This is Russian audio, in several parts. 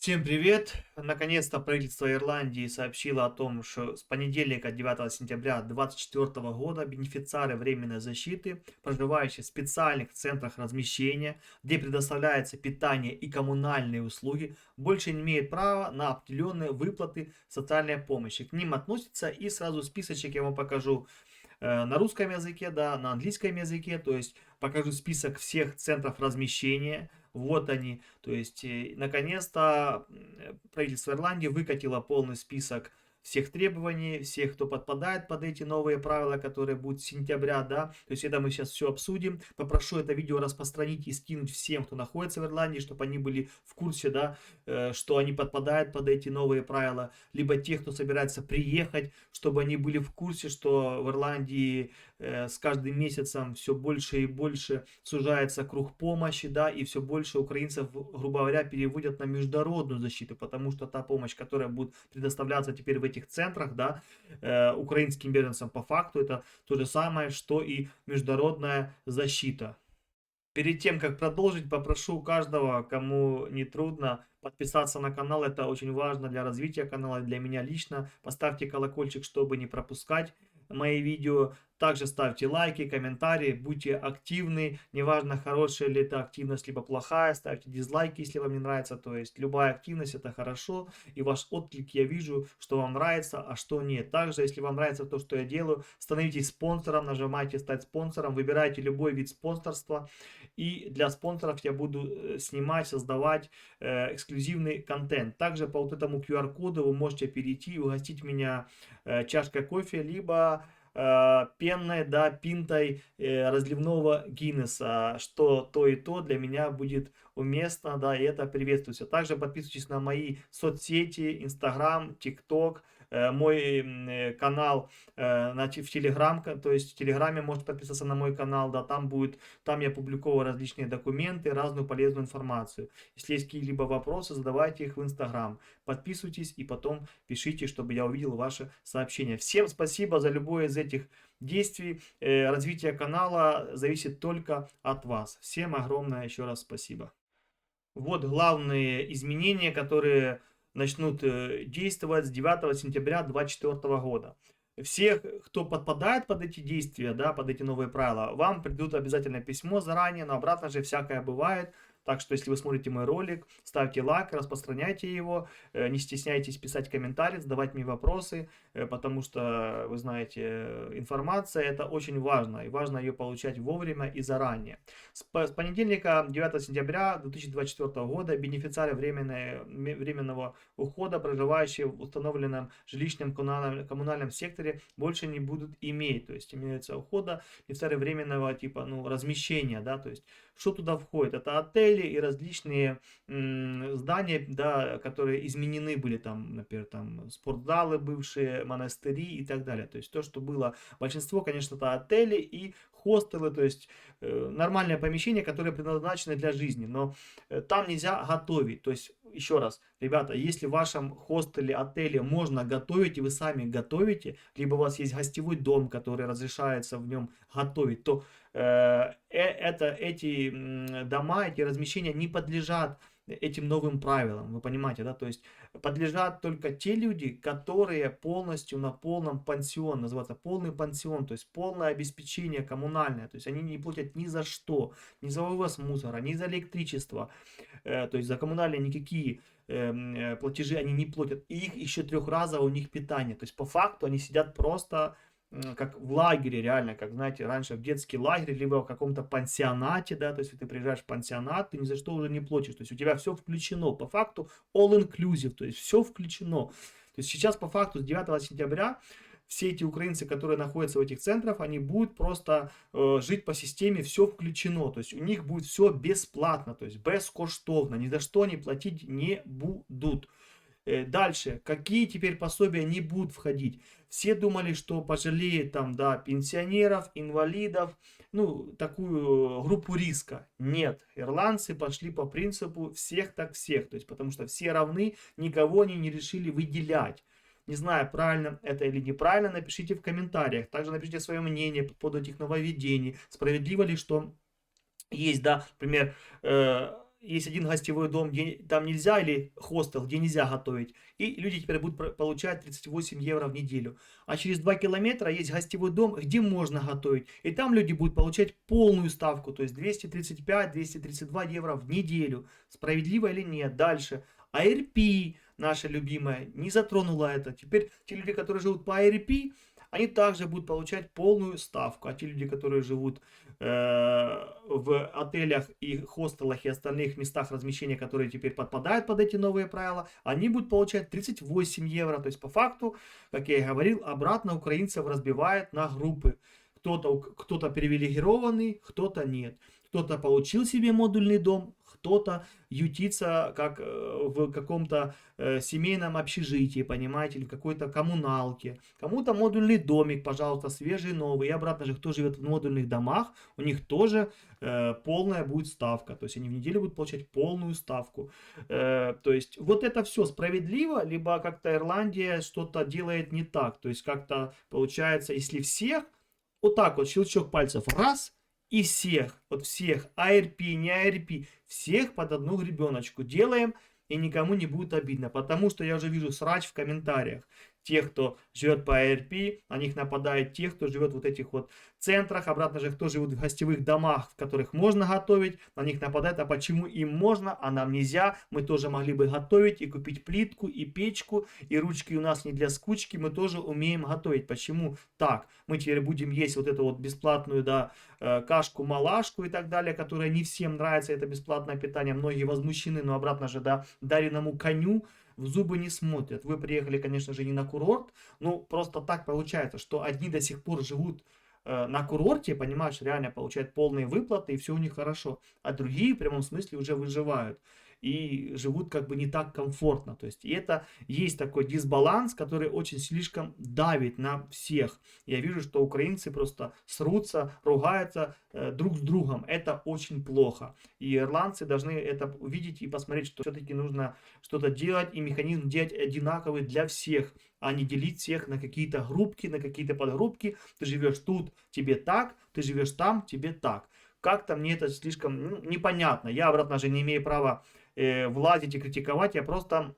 Всем привет! Наконец-то правительство Ирландии сообщило о том, что с понедельника 9 сентября 2024 года бенефициары временной защиты, проживающие в специальных центрах размещения, где предоставляется питание и коммунальные услуги, больше не имеют права на определенные выплаты социальной помощи. К ним относится и сразу списочек я вам покажу на русском языке, да, на английском языке, то есть покажу список всех центров размещения, вот они, то есть наконец-то правительство Ирландии выкатило полный список всех требований, всех, кто подпадает под эти новые правила, которые будут с сентября, да, то есть это мы сейчас все обсудим, попрошу это видео распространить и скинуть всем, кто находится в Ирландии, чтобы они были в курсе, да, что они подпадают под эти новые правила, либо те, кто собирается приехать, чтобы они были в курсе, что в Ирландии с каждым месяцем все больше и больше сужается круг помощи, да, и все больше украинцев, грубо говоря, переводят на международную защиту, потому что та помощь, которая будет предоставляться теперь в этих центрах, да, украинским беженцам по факту, это то же самое, что и международная защита. Перед тем, как продолжить, попрошу каждого, кому не трудно, подписаться на канал. Это очень важно для развития канала, для меня лично. Поставьте колокольчик, чтобы не пропускать мои видео. Также ставьте лайки, комментарии, будьте активны. Неважно, хорошая ли это активность, либо плохая. Ставьте дизлайки, если вам не нравится. То есть любая активность это хорошо. И ваш отклик я вижу, что вам нравится, а что нет. Также, если вам нравится то, что я делаю, становитесь спонсором, нажимайте «Стать спонсором», выбирайте любой вид спонсорства. И для спонсоров я буду снимать, создавать эксклюзивный контент. Также по вот этому QR-коду вы можете перейти и угостить меня чашкой кофе, либо пенной, да, пинтой разливного Гиннесса, что то и то для меня будет уместно, да, и это приветствуется. Также подписывайтесь на мои соцсети, Инстаграм, ТикТок, мой канал в Телеграм, то есть в Телеграме можете подписаться на мой канал, да, там я публиковываю различные документы, разную полезную информацию. Если есть какие-либо вопросы, задавайте их в Инстаграм. Подписывайтесь и потом пишите, чтобы я увидел ваши сообщения. Всем спасибо за любое из этих действий. Развитие канала зависит только от вас. Всем огромное еще раз спасибо. Вот главные изменения, которые начнут действовать с 9 сентября 2024 года. Всех, кто подпадает под эти действия, да, под эти новые правила, вам придут обязательно письмо заранее, но обратно же всякое бывает. Так что, если вы смотрите мой ролик, ставьте лайк, распространяйте его, не стесняйтесь писать комментарии, задавать мне вопросы, потому что, вы знаете, информация это очень важно, и важно ее получать вовремя и заранее. С понедельника 9 сентября 2024 года бенефициары временного ухода, проживающие в установленном жилищном коммунальном секторе, больше не будут иметь. То есть имеется ухода бенефициары временного типа размещения. Да, то есть что туда входит? Это отели и различные здания, да, которые изменены были, там, например, там, спортзалы бывшие, монастыри и так далее. То есть то, что было, большинство, конечно, это отели и хостелы, то есть нормальное помещение, которое предназначено для жизни, но там нельзя готовить. То есть, еще раз, ребята, если в вашем хостеле, отеле можно готовить, и вы сами готовите, либо у вас есть гостевой дом, который разрешается в нем готовить, то эти дома, эти размещения не подлежат этим новым правилам, вы понимаете, да, то есть подлежат только те люди, которые полностью на полном пансион, называется полный пансион, то есть полное обеспечение коммунальное, то есть они не платят ни за что, ни за вывоз мусора, ни за электричество, то есть за коммунальные никакие платежи они не платят, и их еще трехразово у них питание, то есть по факту они сидят просто как в лагере, реально, как, знаете, раньше в детский лагерь, либо в каком-то пансионате, да, то есть ты приезжаешь в пансионат, ты ни за что уже не платишь, то есть у тебя все включено, по факту all inclusive, то есть все включено. То есть сейчас по факту с 9 сентября все эти украинцы, которые находятся в этих центрах, они будут просто жить по системе все включено, то есть у них будет все бесплатно, то есть безкоштовно, ни за что они платить не будут. Дальше, какие теперь пособия не будут входить? Все думали, что пожалеет там, да, пенсионеров, инвалидов, ну, такую группу риска. Нет, ирландцы пошли по принципу всех так всех, то есть потому что все равны, никого они не решили выделять. Не знаю, правильно это или неправильно, напишите в комментариях. Также напишите свое мнение по поводу этих нововведений. Справедливо ли, что есть, да, например, есть один гостевой дом, где там нельзя, или хостел, где нельзя готовить, и люди теперь будут получать 38 евро в неделю. А через 2 километра есть гостевой дом, где можно готовить, и там люди будут получать полную ставку, то есть 235-232 евро в неделю. Справедливо или нет? Дальше. ARP, наша любимая, не затронула это. Теперь те люди, которые живут по ARP, они также будут получать полную ставку. А те люди, которые живут в отелях и хостелах и остальных местах размещения, которые теперь подпадают под эти новые правила, они будут получать 38 евро. То есть по факту, как я и говорил, обратно украинцев разбивает на группы. Кто-то привилегированный, кто-то нет. Кто-то получил себе модульный дом, кто-то ютится как в каком-то семейном общежитии, понимаете, или в какой-то коммуналке. Кому-то модульный домик, пожалуйста, свежий, новый. И обратно же, кто живет в модульных домах, у них тоже полная будет ставка. То есть они в неделю будут получать полную ставку. То есть вот это все справедливо, либо как-то Ирландия что-то делает не так. То есть как-то получается, если всех, вот так вот, щелчок пальцев, раз, и всех, вот всех, ARP, не ARP, всех под одну гребеночку делаем, и никому не будет обидно. Потому что я уже вижу срач в комментариях. Тех, кто живет по ARP, на них нападает тех, кто живет в вот этих вот центрах. Обратно же, кто живет в гостевых домах, в которых можно готовить, на них нападает. А почему им можно, а нам нельзя? Мы тоже могли бы готовить и купить плитку, и печку, и ручки у нас не для скучки. Мы тоже умеем готовить. Почему так? Мы теперь будем есть вот эту вот бесплатную, да, кашку-малашку и так далее, которая не всем нравится, это бесплатное питание. Многие возмущены, но обратно же, да, дареному коню в зубы не смотрят. Вы приехали, конечно же, не на курорт, но просто так получается, что одни до сих пор живут на курорте, понимаешь, реально получают полные выплаты, и все у них хорошо, а другие в прямом смысле уже выживают и живут как бы не так комфортно. То есть, и это есть такой дисбаланс, который очень слишком давит на всех. Я вижу, что украинцы просто срутся, ругаются друг с другом. Это очень плохо. И ирландцы должны это увидеть и посмотреть, что все-таки нужно что-то делать, и механизм делать одинаковый для всех, а не делить всех на какие-то группки, на какие-то подгруппки. Ты живешь тут, тебе так, ты живешь там, тебе так. Как-то мне это слишком непонятно. Я, обратно же, не имею права влазить и критиковать, я просто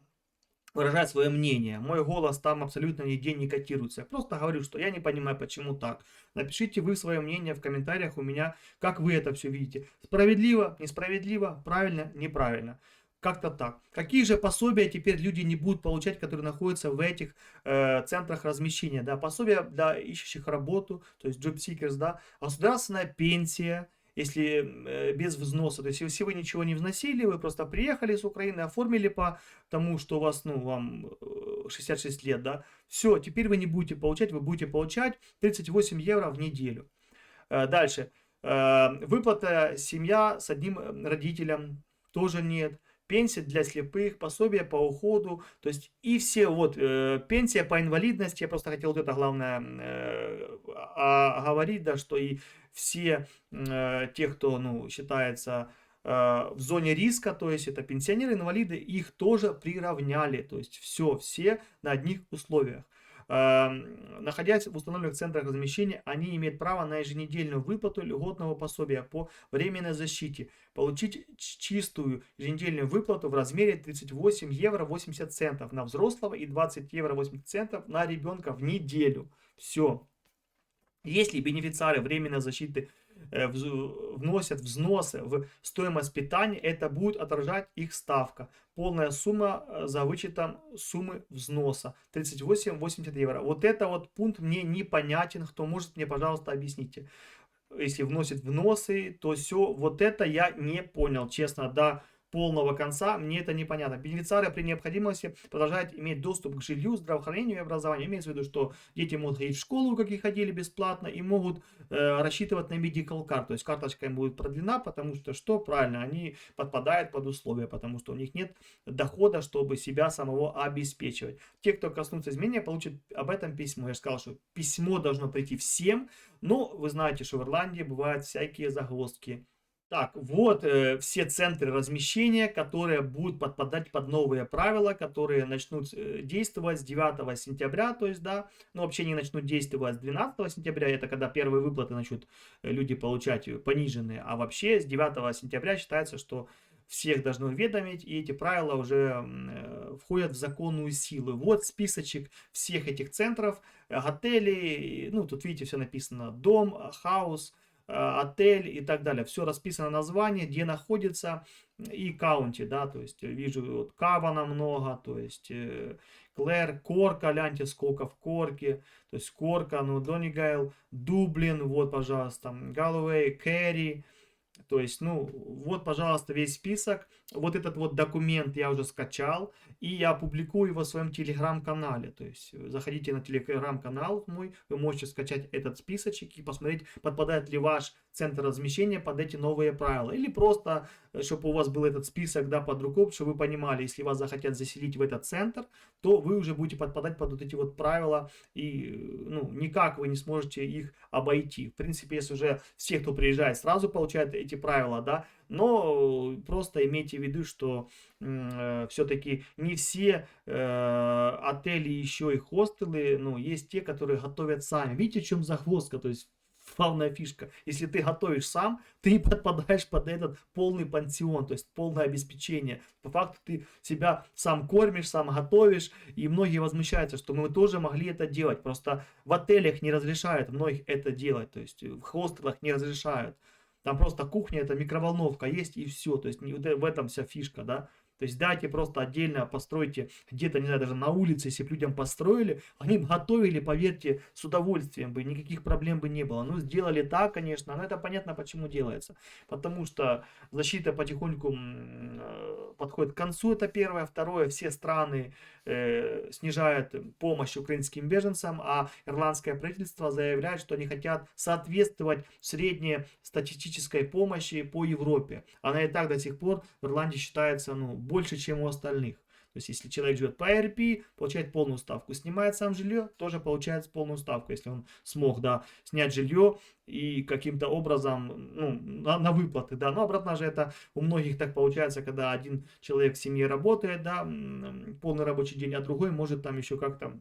выражаю свое мнение. Мой голос там абсолютно нигде не котируется. Я просто говорю, что я не понимаю, почему так. Напишите вы свое мнение в комментариях у меня, как вы это все видите. Справедливо, несправедливо, правильно, неправильно. Как-то так. Какие же пособия теперь люди не будут получать, которые находятся в этих центрах размещения? Да, пособия для ищущих работу, то есть job seekers, да, государственная пенсия, если без взноса, то есть если вы ничего не вносили, вы просто приехали с Украины, оформили по тому, что у вас, ну, вам 66 лет, да, все, теперь вы не будете получать, вы будете получать 38 евро в неделю. Дальше. Выплата семья с одним родителем тоже нет. Пенсия для слепых, пособие по уходу, то есть и все вот пенсия по инвалидности, я просто хотел вот это главное говорить, да, что и все тех, кто, ну, считается в зоне риска, то есть это пенсионеры, инвалиды, их тоже приравняли, то есть все на одних условиях. Находясь в установленных центрах размещения, они имеют право на еженедельную выплату льготного пособия по временной защите. Получить чистую еженедельную выплату в размере 38 евро 80 центов на взрослого и 20 евро 80 центов на ребенка в неделю. Все. Если бенефициары временной защиты вносят взносы в стоимость питания, это будет отражать их ставка. Полная сумма за вычетом суммы взноса 38,80 евро. Вот это вот пункт мне непонятен. Кто может, мне, пожалуйста, объясните. Если вносит взносы, то все. Вот это я не понял, честно, до полного конца мне это непонятно. Бенефициары при необходимости продолжают иметь доступ к жилью, здравоохранению и образованию. Имеется в виду, что дети могут ходить в школу, как и ходили бесплатно, и могут рассчитывать на medical card. То есть карточка им будет продлена, потому что правильно, они подпадают под условия, потому что у них нет дохода, чтобы себя самого обеспечивать. Те, кто коснутся изменения, получат об этом письмо. Я же сказал, что письмо должно прийти всем, но вы знаете, что в Ирландии бывают всякие загвоздки. Так, вот все центры размещения, которые будут подпадать под новые правила, которые начнут действовать с 9 сентября, то есть, да, ну, вообще не начнут действовать с 12 сентября, это когда первые выплаты начнут люди получать пониженные, а вообще с 9 сентября считается, что всех должны уведомить, и эти правила уже входят в законную силу. Вот списочек всех этих центров, отелей, ну, тут видите, все написано: дом, хаус, отель и так далее. Все расписано, название, где находится и каунти, да, то есть вижу вот Кавана много, то есть Клэр, Корка, гляньте, сколько в Корке, то есть Корка, ну, Доннигайл, Дублин, вот, пожалуйста, Галлоуэй, Керри, то есть, ну, вот, пожалуйста, весь список. Вот этот вот документ я уже скачал, и я публикую его в своем телеграм-канале. То есть, заходите на телеграм-канал мой, вы можете скачать этот списочек и посмотреть, подпадает ли ваш центр размещения под эти новые правила. Или просто, чтобы у вас был этот список, да, под рукой, чтобы вы понимали, если вас захотят заселить в этот центр, то вы уже будете подпадать под вот эти вот правила, и, ну, никак вы не сможете их обойти. В принципе, если уже все, кто приезжает, сразу получают эти правила, да, но просто имейте в виду, что все-таки не все отели еще и хостелы, ну, есть те, которые готовят сами. Видите, в чем загвоздка, то есть главная фишка. Если ты готовишь сам, ты не подпадаешь под этот полный пансион, то есть полное обеспечение. По факту ты себя сам кормишь, сам готовишь, и многие возмущаются, что мы тоже могли это делать. Просто в отелях не разрешают многих это делать, то есть в хостелах не разрешают. Там просто кухня, это микроволновка есть и все. То есть в этом вся фишка, да. То есть дайте просто отдельно постройте где-то, не знаю, даже на улице, если бы людям построили, они бы готовили, поверьте, с удовольствием бы, никаких проблем бы не было. Ну, сделали так, конечно, но это понятно, почему делается. Потому что защита потихоньку подходит к концу, это первое. Второе, все страны снижают помощь украинским беженцам, а ирландское правительство заявляет, что они хотят соответствовать среднестатистической помощи по Европе. Она и так до сих пор в Ирландии считается, ну, больше, чем у остальных. То есть, если человек живет по ARP, получает полную ставку. Снимает сам жилье, тоже получает полную ставку, если он смог, да, снять жилье и каким-то образом, ну, на выплаты, да. Но обратно же это у многих так получается, когда один человек в семье работает, да, полный рабочий день, а другой может там еще как-то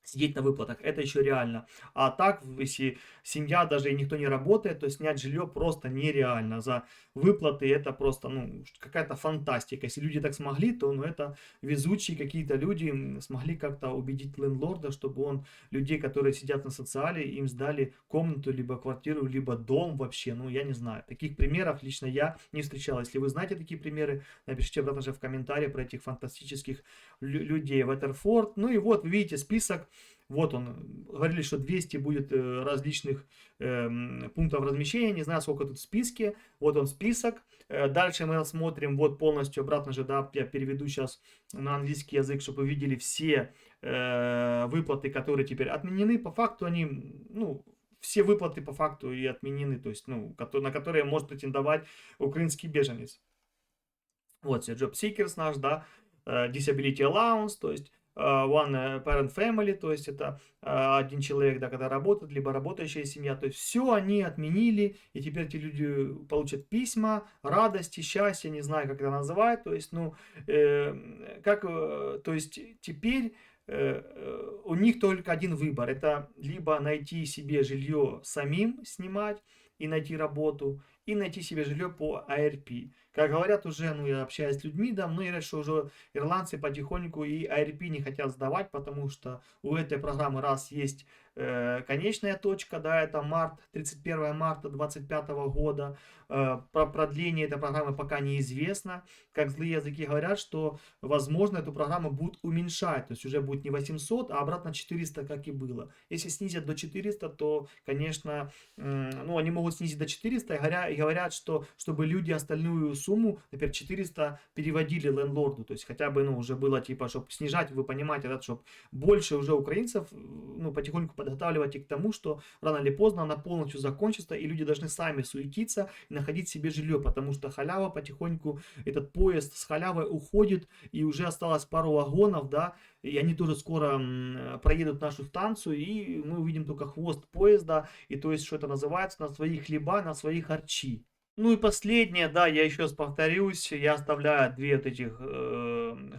сидеть на выплатах, это еще реально. А так, если семья даже и никто не работает, то снять жилье просто нереально. За выплаты это просто, ну, какая-то фантастика. Если люди так смогли, то, ну, это везучие какие-то люди смогли как-то убедить лендлорда, чтобы он людей, которые сидят на социале, им сдали комнату, либо квартиру, либо дом вообще. Ну, я не знаю. Таких примеров лично я не встречал. Если вы знаете такие примеры, напишите обратно же в комментарии про этих фантастических людей. Ветерфорд. Ну и вот, вы видите список. Вот он, говорили, что 200 будет различных пунктов размещения, не знаю, сколько тут в списке. Вот он список. Дальше мы смотрим, вот полностью обратно же, да, я переведу сейчас на английский язык, чтобы вы видели все выплаты, которые теперь отменены. По факту они, ну, все выплаты по факту и отменены, то есть, ну, на которые может претендовать украинский беженец. Вот все, Job Seekers наш, да, Disability Allowance, то есть One Parent Family, то есть это один человек, да, когда работает, либо работающая семья, то есть все они отменили, и теперь эти люди получат письма радости, счастья, не знаю, как это называть, то есть, ну, то есть теперь у них только один выбор, это либо найти себе жилье самим снимать и найти работу, и найти себе жилье по ARP. Как говорят уже, ну, я общаюсь с людьми, да, многие говорят, что уже ирландцы потихоньку и ARP не хотят сдавать, потому что у этой программы раз есть конечная точка, да, это март, 31 марта 2025 года. Про продление этой программы пока неизвестно. Как злые языки говорят, что, возможно, эту программу будут уменьшать, то есть уже будет не 800, а обратно 400, как и было. Если снизят до 400, то, конечно, ну, они могут снизить до 400 и говорят, что чтобы люди остальную сумму, например, 400 переводили лендлорду, то есть хотя бы, ну, уже было типа, чтобы снижать, вы понимаете, да, чтобы больше уже украинцев, ну, потихоньку подготавливать и к тому, что рано или поздно она полностью закончится, и люди должны сами суетиться и находить себе жилье, потому что халява потихоньку, этот поезд с халявой уходит, и уже осталось пару вагонов, да, и они тоже скоро проедут нашу станцию, и мы увидим только хвост поезда, и то есть, что это называется, на свои хлеба, на свои харчи. Ну и последнее, да, я еще раз повторюсь, я оставляю две вот этих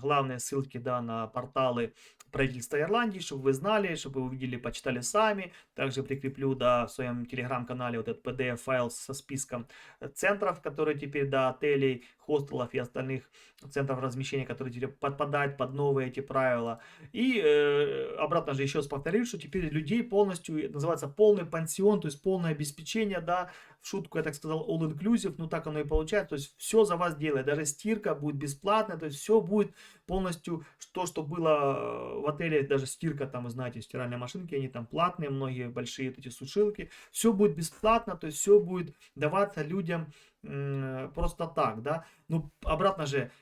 главные ссылки, да, на порталы правительства Ирландии, чтобы вы знали, чтобы вы увидели, почитали сами. Также прикреплю, да, в своем телеграм-канале вот этот PDF-файл со списком центров, которые теперь, да, отелей, хостелов и остальных центров размещения, которые теперь подпадают под новые эти правила. И обратно же еще раз повторю, что теперь людей полностью, называется полный пансион, то есть полное обеспечение, да, в шутку я так сказал all inclusive, ну так оно и получается, то есть все за вас делает, даже стирка будет бесплатная, то есть все будет полностью то, что было в отеле, даже стирка, там, вы знаете, стиральные машинки, они там платные, многие большие вот эти сушилки, все будет бесплатно, то есть все будет даваться людям просто так, да. Ну, обратно же,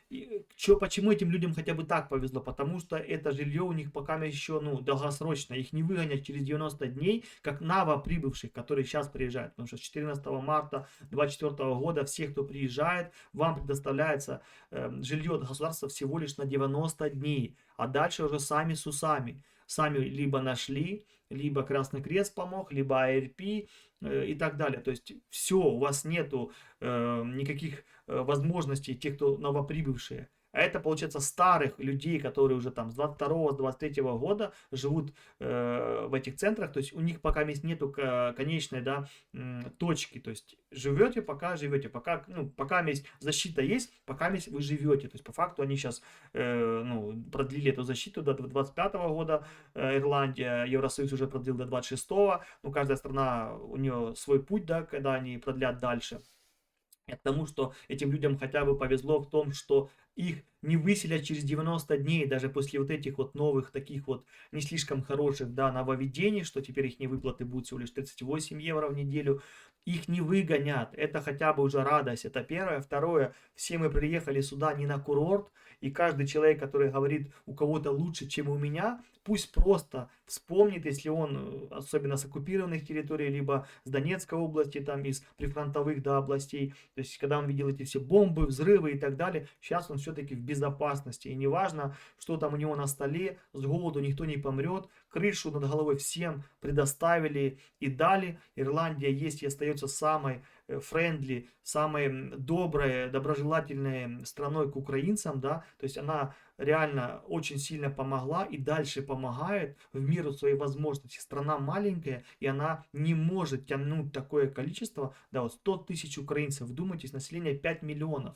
почему этим людям хотя бы так повезло? Потому что это жилье у них пока еще, ну, долгосрочно. Их не выгонят через 90 дней, как новоприбывших, которые сейчас приезжают. Потому что с 14 марта 2024 года все, кто приезжает, вам предоставляется жилье от государства всего лишь на 90 дней. А дальше уже сами с усами. Сами либо нашли, либо Красный Крест помог, либо АРП и так далее. То есть все, у вас нету никаких возможностей, тех, кто новоприбывшие. А это, получается, старых людей, которые уже там с 22 с 23 года живут в этих центрах. То есть у них пока нету конечной, да, точки. То есть живете, пока живете. Пока, ну, пока защита есть, пока вы живете. То есть по факту они сейчас ну, продлили эту защиту до 25 года. Ирландия, Евросоюз уже продлил до 26. Ну, каждая страна, у нее свой путь, да, когда они продлят дальше. И к тому, что этим людям хотя бы повезло в том, что их не выселят через 90 дней, даже после вот этих вот новых, таких вот не слишком хороших, да, нововведений, что теперь их невыплаты будут всего лишь 38 евро в неделю, их не выгонят, это хотя бы уже радость, это первое. Второе, все мы приехали сюда не на курорт, и каждый человек, который говорит, у кого-то лучше, чем у меня, пусть просто вспомнит, если он, особенно с оккупированных территорий, либо с Донецкой области, там из прифронтовых, да, областей, то есть когда он видел эти все бомбы, взрывы и так далее, сейчас он все-таки в безопасности. И неважно, что там у него на столе, с голоду никто не помрет, крышу над головой всем предоставили и дали. Ирландия есть и остается самой френдли, самой доброй, доброжелательной страной к украинцам, да, то есть она реально очень сильно помогла и дальше помогает в меру своей возможности. Страна маленькая, и она не может тянуть такое количество, да, вот 100 тысяч украинцев, вдумайтесь, население 5 миллионов.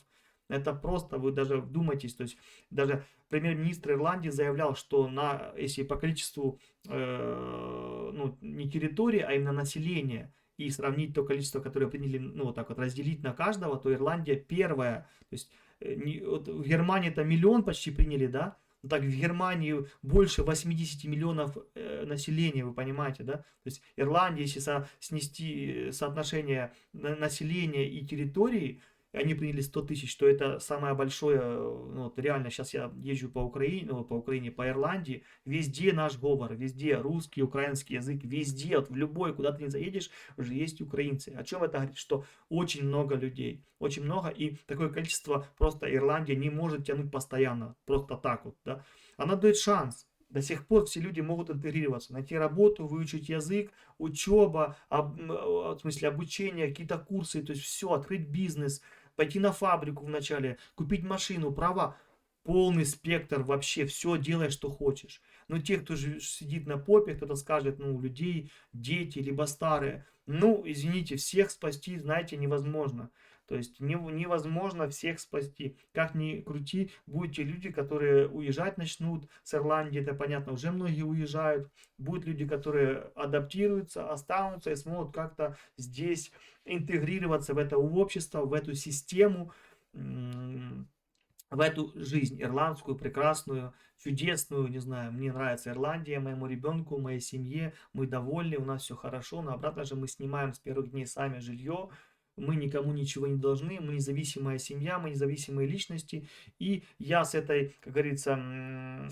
Это просто, вы даже вдумайтесь, то есть даже премьер-министр Ирландии заявлял, что если по количеству, ну, не территории, а именно населения, и сравнить то количество, которое приняли, ну, вот так вот разделить на каждого, то Ирландия первая. То есть вот в Германии это миллион почти приняли, да? Так в Германии больше 80 миллионов населения, вы понимаете, да? То есть Ирландия, если снести соотношение населения и территории, они приняли 100 тысяч, то это самое большое, ну, вот реально, сейчас я езжу по Украине, ну, по Украине, по Ирландии, везде наш говор, везде русский, украинский язык, везде, вот в любой, куда ты не заедешь, уже есть украинцы. О чем это говорит? Что очень много людей, очень много, и такое количество просто Ирландия не может тянуть постоянно, просто так вот, да. Она дает шанс. До сих пор все люди могут интегрироваться, найти работу, выучить язык, учеба, в смысле обучение, какие-то курсы, то есть все, открыть бизнес, пойти на фабрику вначале, купить машину, права. Полный спектр вообще, все делай, что хочешь. Но те, кто же сидит на попе, кто-то скажет, ну, у людей дети, либо старые, ну, извините, всех спасти, знаете, невозможно. То есть невозможно всех спасти. Как ни крути, будут те люди, которые уезжать начнут с Ирландии, это понятно, уже многие уезжают. Будут люди, которые адаптируются, останутся и смогут как-то здесь интегрироваться в это общество, в эту систему, в эту жизнь ирландскую, прекрасную, чудесную, не знаю, мне нравится Ирландия, моему ребенку, моей семье, мы довольны, у нас все хорошо, но обратно же мы снимаем с первых дней сами жилье, мы никому ничего не должны, мы независимая семья, мы независимые личности, и я с этой, как говорится,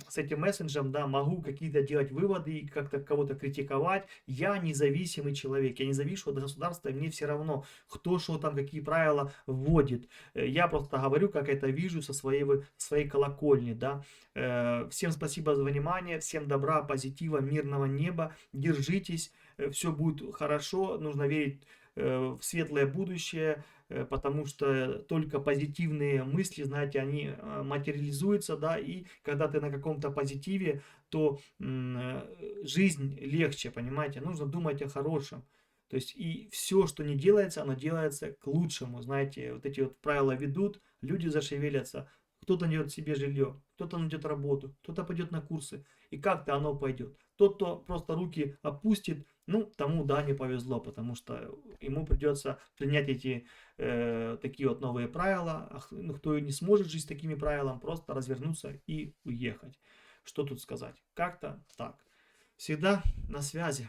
с этим мессенджером, да, могу какие-то делать выводы и как-то кого-то критиковать. Я независимый человек, я не завишу от государства, и мне все равно, кто что там, какие правила вводит. Я просто говорю, как это вижу со своей колокольни, да. Всем спасибо за внимание, всем добра, позитива, мирного неба, держитесь, все будет хорошо, нужно верить в светлое будущее, потому что только позитивные мысли, знаете, они материализуются, да, и когда ты на каком-то позитиве, то жизнь легче, понимаете, нужно думать о хорошем. То есть и все, что не делается, оно делается к лучшему. Знаете, вот эти вот правила ведут, люди зашевелятся, кто-то найдет себе жилье, кто-то найдет работу, кто-то пойдет на курсы. И как-то оно пойдет. Тот, кто просто руки опустит, ну, тому, да, не повезло, потому что ему придется принять эти такие вот новые правила. Ну, кто не сможет жить с такими правилами, просто развернуться и уехать. Что тут сказать? Как-то так. Всегда на связи.